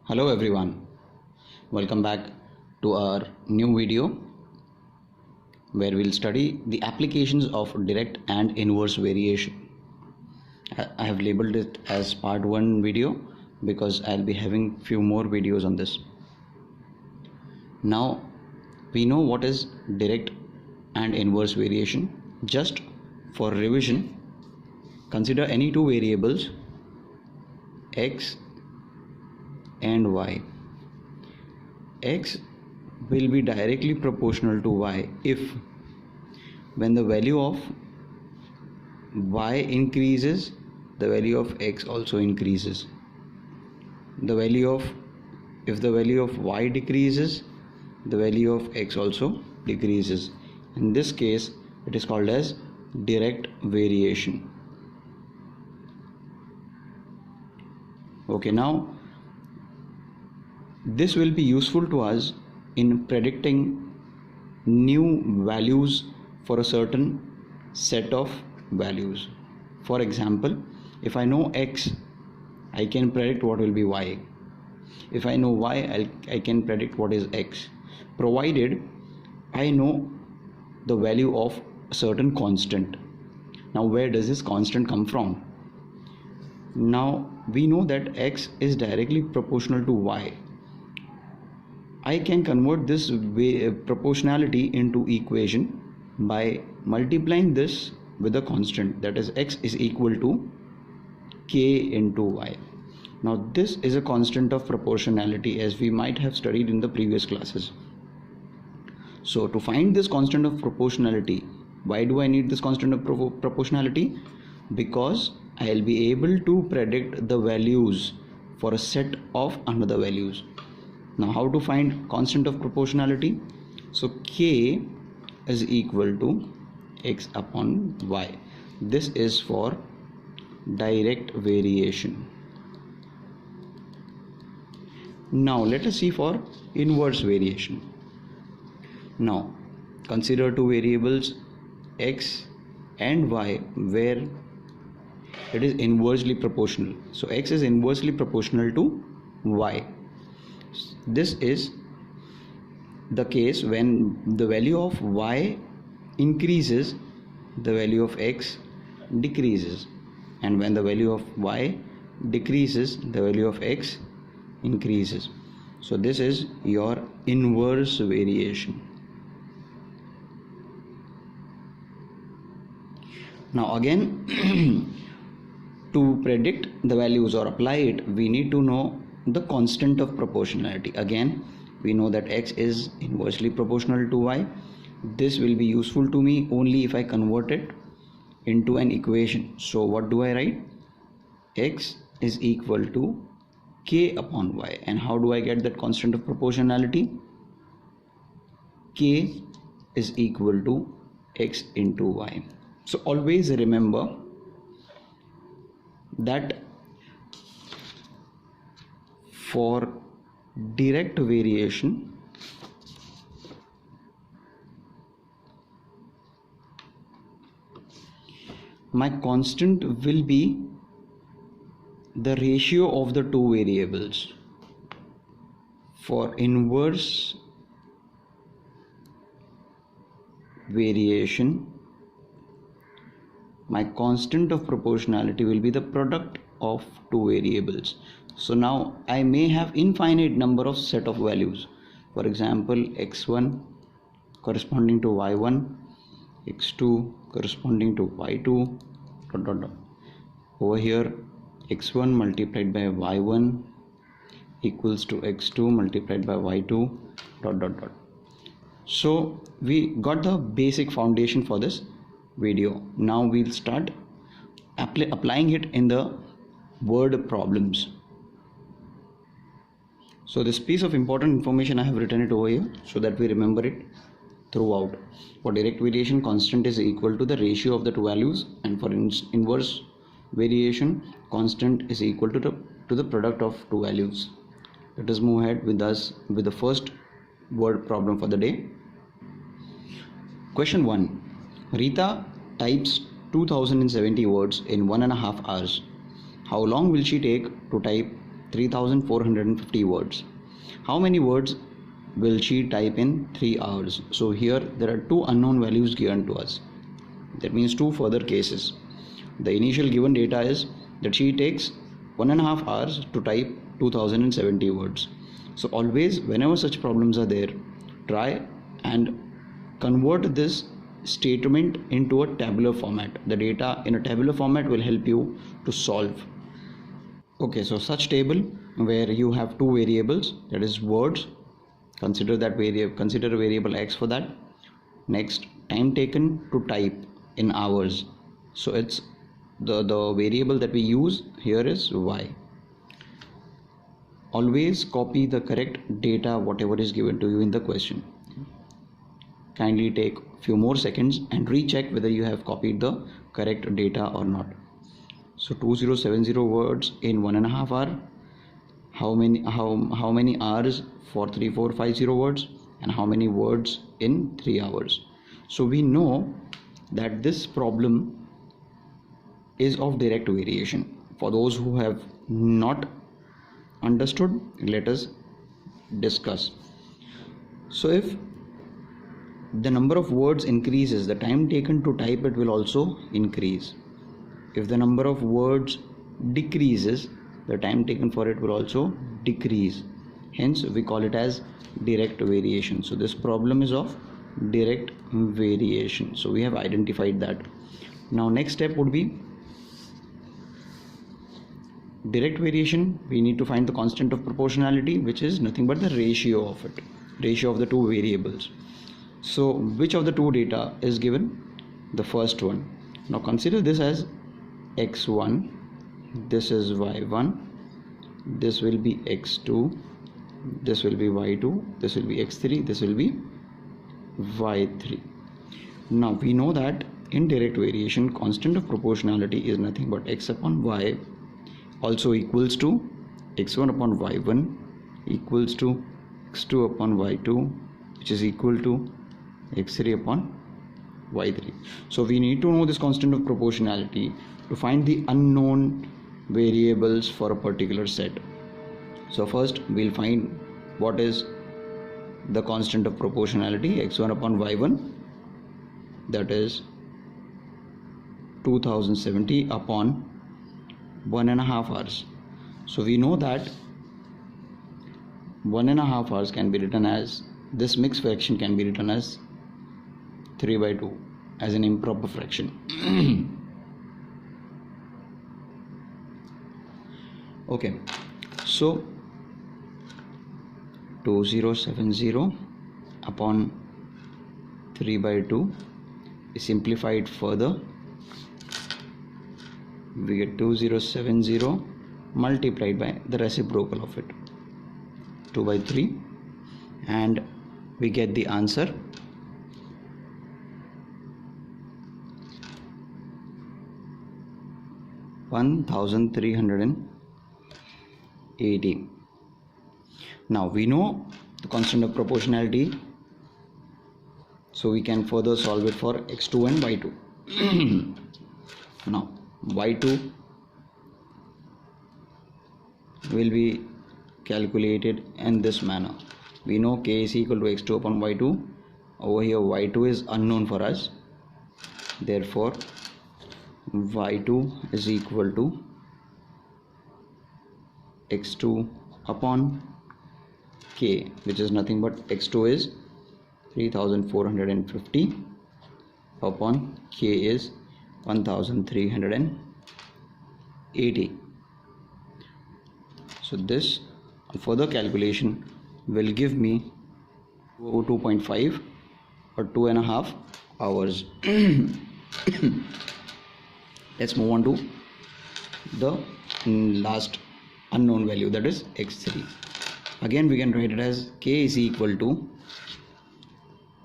Hello everyone, welcome back to our new video where we'll study the applications of direct and inverse variation. I have labeled it as part 1 video because I'll be having few more videos on this. Now we know what is direct and inverse variation. Just for revision, consider any two variables x and y. X will be directly proportional to y if when the value of y increases, the value of x also increases. If the value of y decreases, the value of x also decreases. In this case, it is called as direct variation. Okay, now this will be useful to us in predicting new values for a certain set of values. For example, if I know x, I can predict what will be y. If I know y, I can predict what is x, provided I know the value of a certain constant. Now, where does this constant come from? Now, we know that x is directly proportional to y. I can convert this proportionality into equation by multiplying this with a constant, that is x is equal to k into y. Now this is a constant of proportionality, as we might have studied in the previous classes. So to find this constant of proportionality, why do I need this constant of proportionality? Because I'll be able to predict the values for a set of another values. Now, how to find constant of proportionality? So k is equal to x upon y. This is for direct variation. Now let us see for inverse variation. Now consider two variables x and y where it is inversely proportional. So x is inversely proportional to y. This is the case when the value of y increases, the value of x decreases, and when the value of y decreases, the value of x increases. So this is your inverse variation. Now again to predict the values or apply it, we need to know the constant of proportionality. Again, we know that x is inversely proportional to y. This will be useful to me only if I convert it into an equation. So what do I write? X is equal to k upon y. And how do I get that constant of proportionality? K is equal to x into y. So always remember that for direct variation, my constant will be the ratio of the two variables. For inverse variation, my constant of proportionality will be the product of two variables. So now I may have infinite number of set of values. For example, x1 corresponding to y1, x2 corresponding to y2, over here x1 multiplied by y1 equals to x2 multiplied by y2, So we got the basic foundation for this video. Now we'll start applying it in the word problems. So this piece of important information, I have written it over here so that we remember it throughout. For direct variation, constant is equal to the ratio of the two values, and for inverse variation, constant is equal to the product of two values. Let us move ahead with the first word problem for the day. Question 1. Rita types 2070 words in 1.5 hours. How long will she take to type 3450 words. How many words will she type in 3 hours? So here there are two unknown values given to us. That means two further cases. The initial given data is that she takes 1.5 hours to type 2070 words. So always whenever such problems are there, try and convert this statement into a tabular format. The data in a tabular format will help you to solve. Okay, so such table where you have two variables, that is words, consider a variable x for that. Next, time taken to type in hours, so it's the variable that we use here is y. Always copy the correct data whatever is given to you in the question. Kindly take few more seconds and recheck whether you have copied the correct data or not. So 2070 words in 1.5 hour. How many hours for 3450 words, and how many words in 3 hours? So we know that this problem is of direct variation. For those who have not understood, let us discuss. So if the number of words increases, the time taken to type it will also increase. If the number of words decreases, the time taken for it will also decrease. Hence we call it as direct variation. So this problem is of direct variation. So we have identified that. Now next step would be direct variation. We need to find the constant of proportionality, which is nothing but the ratio of it, ratio of the two variables. So which of the two data is given? The first one. Now consider this as x1, this is y1, this will be x2, this will be y2, this will be x3, this will be y3. Now we know that in direct variation, constant of proportionality is nothing but x upon y also equals to x1 upon y1 equals to x2 upon y2, which is equal to x3 upon y3. So we need to know this constant of proportionality to find the unknown variables for a particular set. So first we'll find what is the constant of proportionality, x1 upon y1, that is 2070 upon 1.5 hours. So we know that 1.5 hours can be written as, this mixed fraction can be written as 3/2 as an improper fraction. Okay, so 2070 upon 3/2 is simplified further. We get 2070 multiplied by the reciprocal of it, 2/3, and we get the answer 1380. Now we know the constant of proportionality, so we can further solve it for x2 and y2. Now y2 will be calculated in this manner. We know k is equal to x2 upon y2. Over here y2 is unknown for us, therefore y2 is equal to x2 upon k, which is nothing but x2 is 3450 upon k is 1380. So this further calculation will give me 2.5 or 2.5 hours. Let's move on to the last unknown value, that is x3. Again we can write it as k is equal to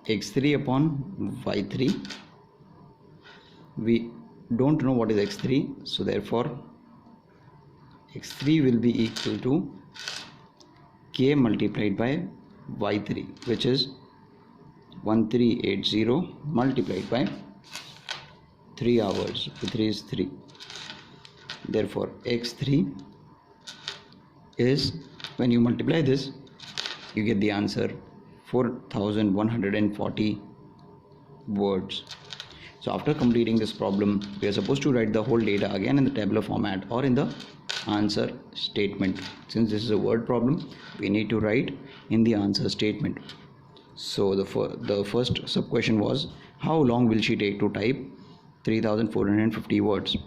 x3 upon y3. We don't know what is x3, so therefore x3 will be equal to k multiplied by y3, which is 1380 multiplied by 3 hours. 3 is 3, therefore x3 is, when you multiply this, you get the answer 4140 words. So after completing this problem, we are supposed to write the whole data again in the tabular format or in the answer statement. Since this is a word problem, we need to write in the answer statement. So the first sub question was, how long will she take to type 3450 words?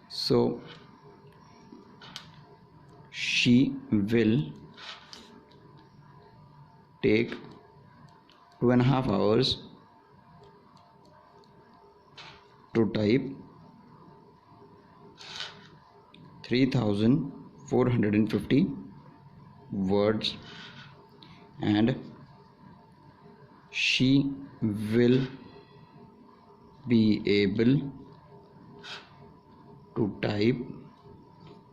So she will take 2.5 hours to type 3450 words, and she will be able to type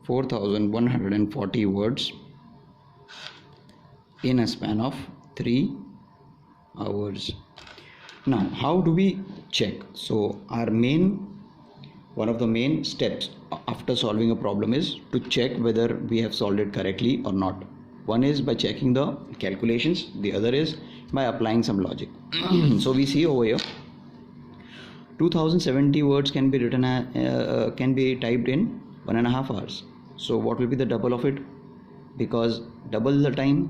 4140 words in a span of 3 hours. Now, how do we check? So one of the main steps after solving a problem is to check whether we have solved it correctly or not. One is by checking the calculations, the other is by applying some logic. So we see over here 2070 words can be written can be typed in 1.5 hours. So what will be the double of it? Because double the time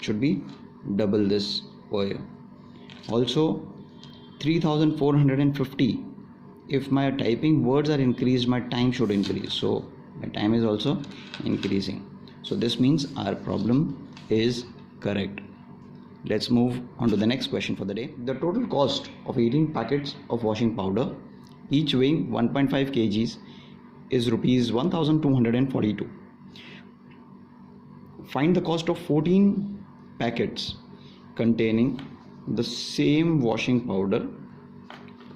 should be double this over here. Also 3450, if my typing words are increased, my time should increase, so my time is also increasing. So this means our problem is correct. Let's move on to the next question for the day. The total cost of 18 packets of washing powder, each weighing 1.5 kgs, is rupees 1242. Find the cost of 14 packets containing the same washing powder,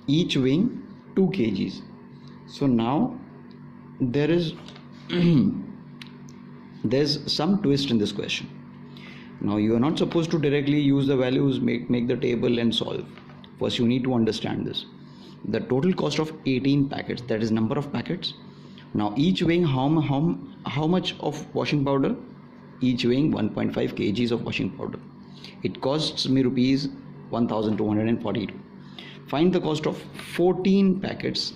each weighing 2 kgs. So now there's some twist in this question. Now you are not supposed to directly use the values, make the table and solve. First you need to understand this. The total cost of 18 packets, that is number of packets. Now each weighing how much of washing powder? Each weighing 1.5 kgs of washing powder. It costs me rupees 1242. Find the cost of 14 packets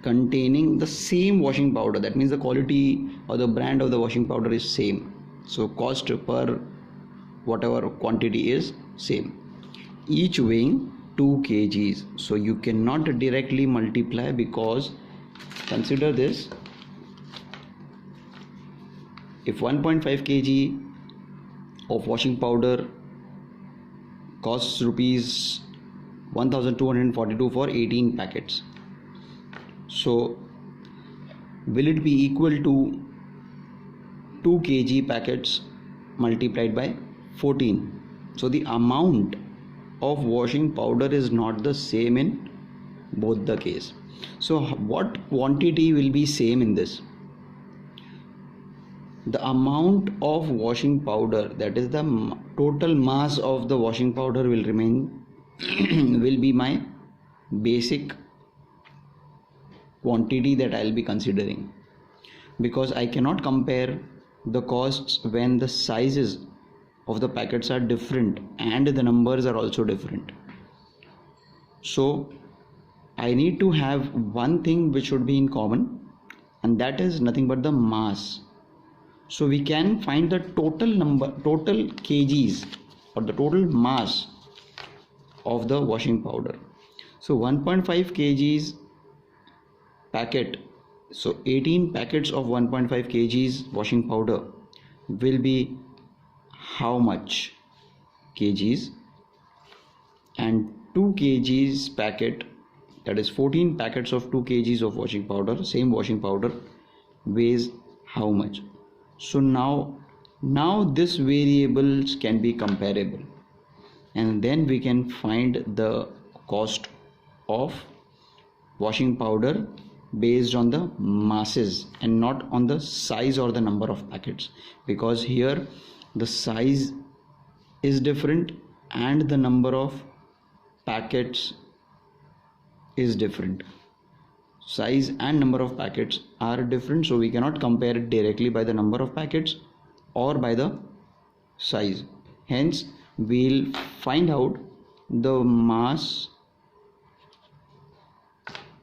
containing the same washing powder. That means the quality or the brand of the washing powder is same. So cost per whatever quantity is same. Each weighing 2 kgs. So you cannot directly multiply, because consider this. If 1.5 kg of washing powder costs rupees 1242 for 18 packets, so will it be equal to 2 kg packets multiplied by 14? So the amount of washing powder is not the same in both the case. So what quantity will be same in this? The amount of washing powder, that is the total mass of the washing powder, will remain will be my basic quantity that I'll be considering, because I cannot compare the costs when the sizes of the packets are different and the numbers are also different. So I need to have one thing which should be in common, and that is nothing but the mass. So we can find the total kgs or the total mass of the washing powder. So 1.5 kgs packet, so 18 packets of 1.5 kgs washing powder will be how much kgs, and 2 kgs packet, that is 14 packets of 2 kgs of washing powder, same washing powder, weighs how much? So now this variables can be comparable, and then we can find the cost of washing powder based on the masses and not on the size or the number of packets, because here the size is different and the number of packets is different. size and number of packets are different, so we cannot compare it directly by the number of packets or by the size. Hence we'll find out the mass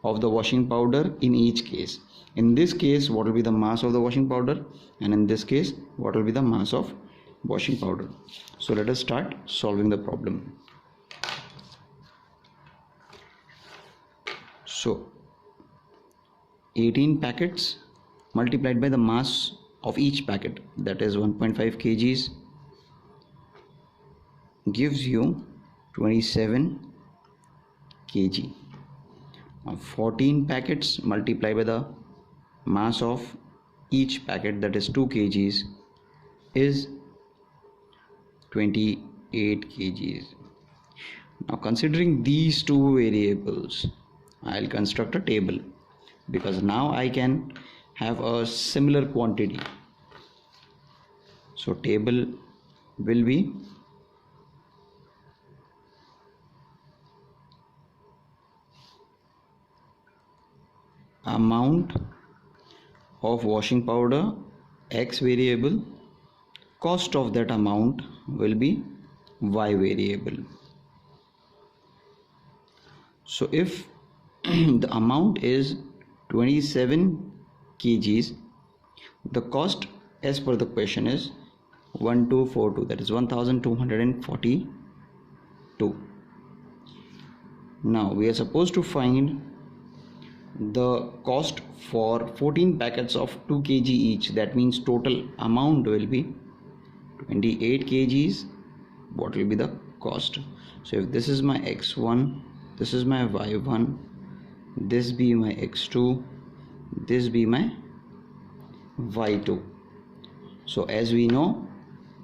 of the washing powder in each case. In this case, what will be the mass of the washing powder, and in this case, what will be the mass of washing powder. So let us start solving the problem. So 18 packets multiplied by the mass of each packet, that is 1.5 kgs, gives you 27 kg. Now 14 packets multiplied by the mass of each packet, that is 2 kgs, is 28 kgs. Now considering these two variables, I'll construct a table, because now I can have a similar quantity. So table will be amount of washing powder X variable, cost of that amount will be Y variable. So if the amount is 27 kgs, the cost as per the question is 1242, that is 1242. Now we are supposed to find the cost for 14 packets of 2 kg each. That means total amount will be 28 kgs. What will be the cost? So if this is my x1, this is my y1, this be my x2, this be my y2. So as we know,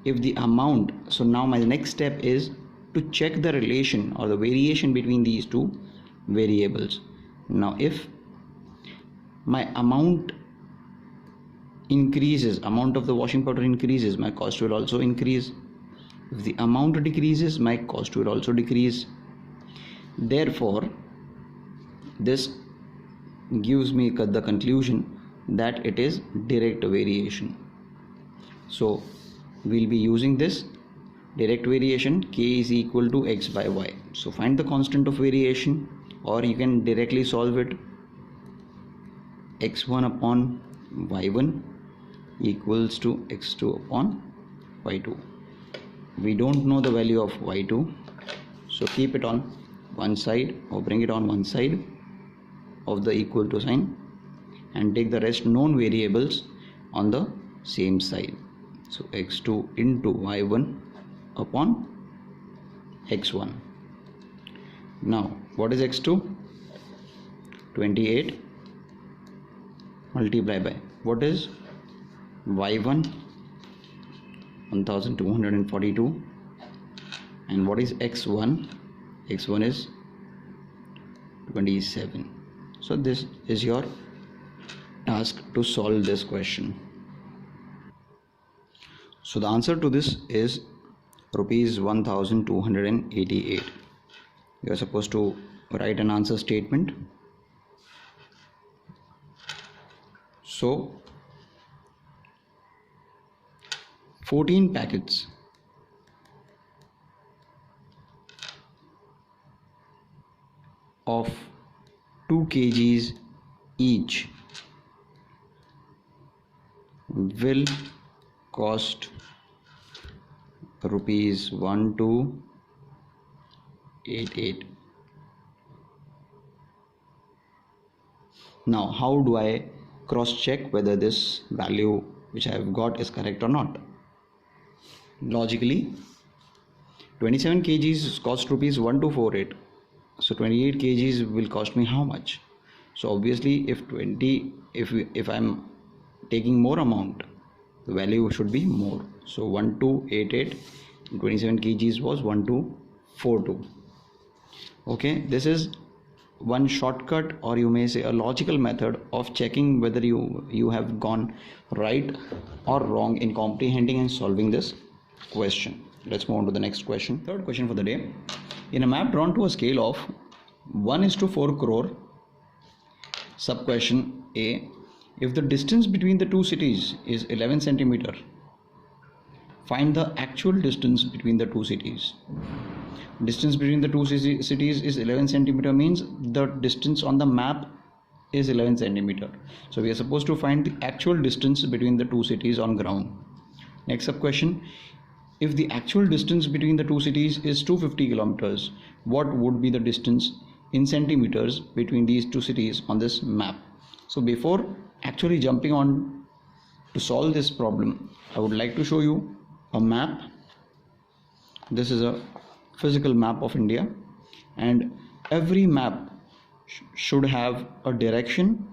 if the amount, so now my next step is to check the relation or the variation between these two variables. Now if my amount increases, amount of the washing powder increases, my cost will also increase. If the amount decreases, my cost will also decrease. Therefore this gives me the conclusion that it is direct variation. So we'll be using this direct variation, k is equal to x by y. So find the constant of variation, or you can directly solve it. x1 upon y1 equals to x2 upon y2. We don't know the value of y2, so keep it on one side or bring it on one side of the equal to sign, and take the rest known variables on the same side. So x2 into y1 upon x1. Now what is x2? 28 multiply by what is y1? 1242. And what is x1? x1 is 27. So this is your task to solve this question. So the answer to this is rupees 1288. You are supposed to write an answer statement. So 14 packets of 2 kgs each will cost rupees 1288. Now how do I cross check whether this value which I have got is correct or not? Logically, 27 kgs cost rupees 1248. So 28 kgs will cost me how much? So obviously if I'm taking more amount, the value should be more. So 1288, 27 kgs was 1242. Okay, this is one shortcut, or you may say a logical method of checking whether you have gone right or wrong in comprehending and solving this question. Let's move on to the next question. Third question for the day. In a map drawn to a scale of 1:4 crore, Sub question A. If the distance between the two cities is 11 centimeter, find the actual distance between the two cities. Distance between the two cities is 11 centimeter means the distance on the map is 11 centimeter. So we are supposed to find the actual distance between the two cities on ground. Next sub question. If the actual distance between the two cities is 250 kilometers, what would be the distance in centimeters between these two cities on this map? So before actually jumping on to solve this problem, I would like to show you a map. This is a physical map of India, and every map should have a direction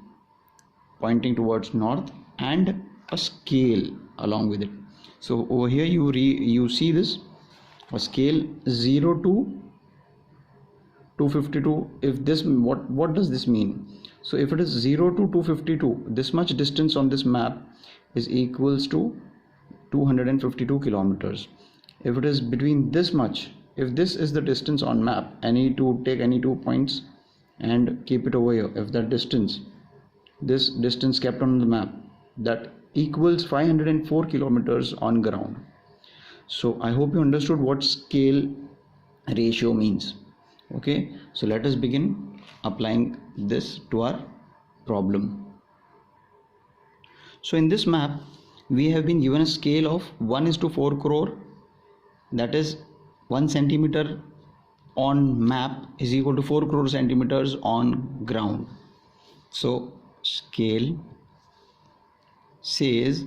pointing towards north and a scale along with it. So over here you see this, a scale 0 to 252. If this, what does this mean? So if it is 0 to 252, this much distance on this map is equals to 252 kilometers. If it is between this much, if this is the distance on map, I need to take any 2 points and keep it over here. If that distance, this distance kept on the map, that equals 504 kilometers on ground. So I hope you understood what scale ratio means. Okay, so let us begin applying this to our problem. So in this map we have been given a scale of 1:4 crore, that is 1 centimeter on map is equal to 4 crore centimeters on ground. So scale says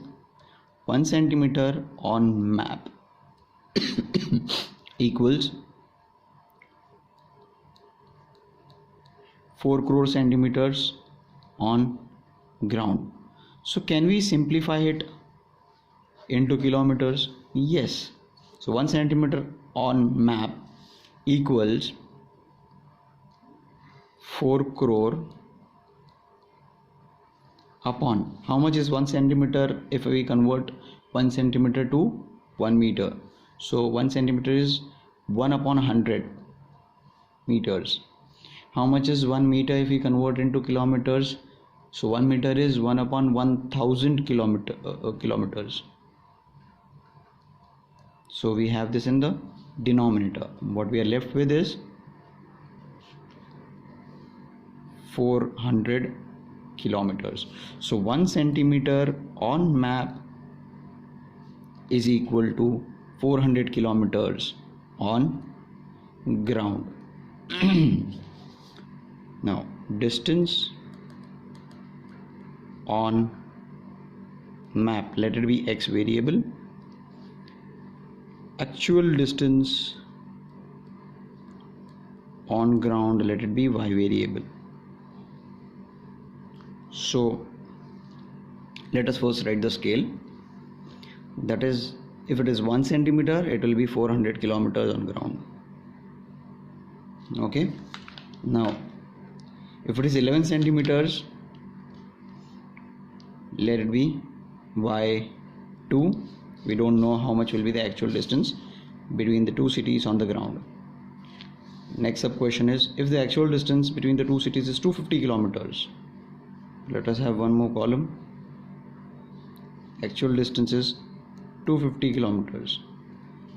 1 centimeter on map equals 4 crore centimeters on ground. So can we simplify it into kilometers? Yes. So 1 centimeter on map equals 4 crore upon, how much is 1 centimeter if we convert 1 centimeter to 1 meter? So 1 centimeter is 1 upon 100 meters. How much is 1 meter if we convert into kilometers? So 1 meter is 1 upon 1000 kilometers. So we have this in the denominator. What we are left with is 400 kilometers. So 1 centimeter on map is equal to 400 kilometers on ground. Now distance on map, let it be x variable. Actual distance on ground, let it be y variable. So let us first write the scale. That is, if it is 1 centimeter, it will be 400 kilometers on ground. Okay, now if it is 11 centimeters, let it be y2. We don't know how much will be the actual distance between the two cities on the ground. Next sub question is, if the actual distance between the two cities is 250 kilometers, let us have one more column. Actual distance is 250 kilometers.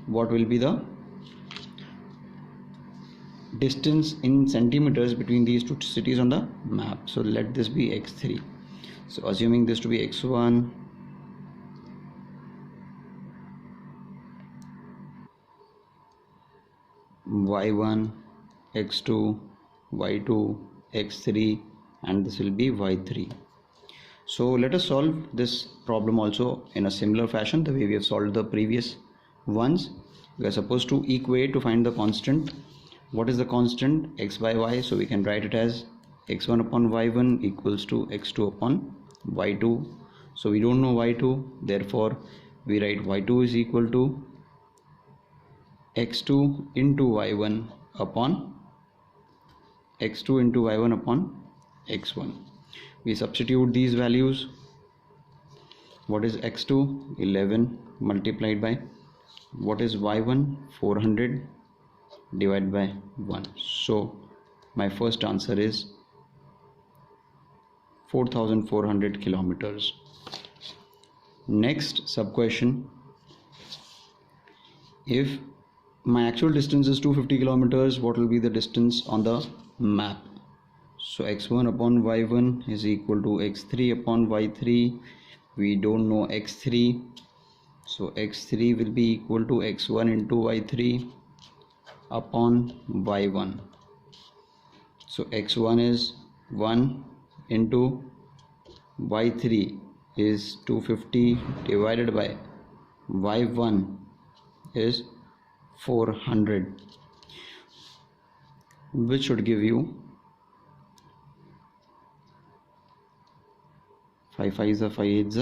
What will be the distance in centimeters between these two cities on the map? So let this be x3. So assuming this to be x1, y1, x2, y2, x3, and this will be y3. So let us solve this problem also in a similar fashion, the way we have solved the previous ones. We are supposed to equate to find the constant. What is the constant? X by y. So we can write it as x1 upon y1 equals to x2 upon y2. So we don't know y2, therefore we write y2 is equal to x2 into y1 upon x2 into y1 upon x1. We substitute these values. What is x2? 11 multiplied by, what is y1? 400 divided by 1. So my first answer is 4,400 kilometers. Next sub question, if my actual distance is 250 kilometers, what will be the distance on the map? So x1 upon y1 is equal to x3 upon y3. We don't know x3, so x3 will be equal to x1 into y3 upon y1. So x1 is 1 into y3 is 250 divided by y1 is 400, which should give you 5 5 is 5 8 is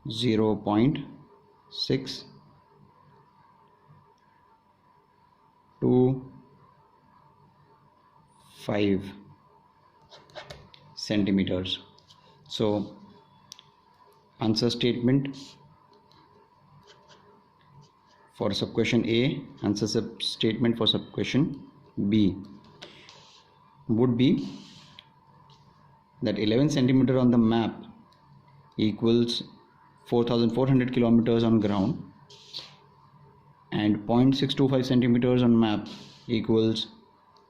0.625 centimeters. So answer statement for sub question A, answer statement for sub question B would be that 11 centimeter on the map equals 4,400 kilometers on ground, and 0.625 centimeters on map equals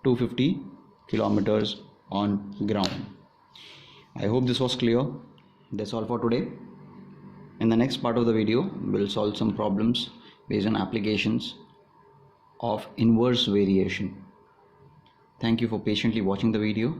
250 kilometers on ground. I hope this was clear. That's all for today. In the next part of the video, we'll solve some problems based on applications of inverse variation. Thank you for patiently watching the video.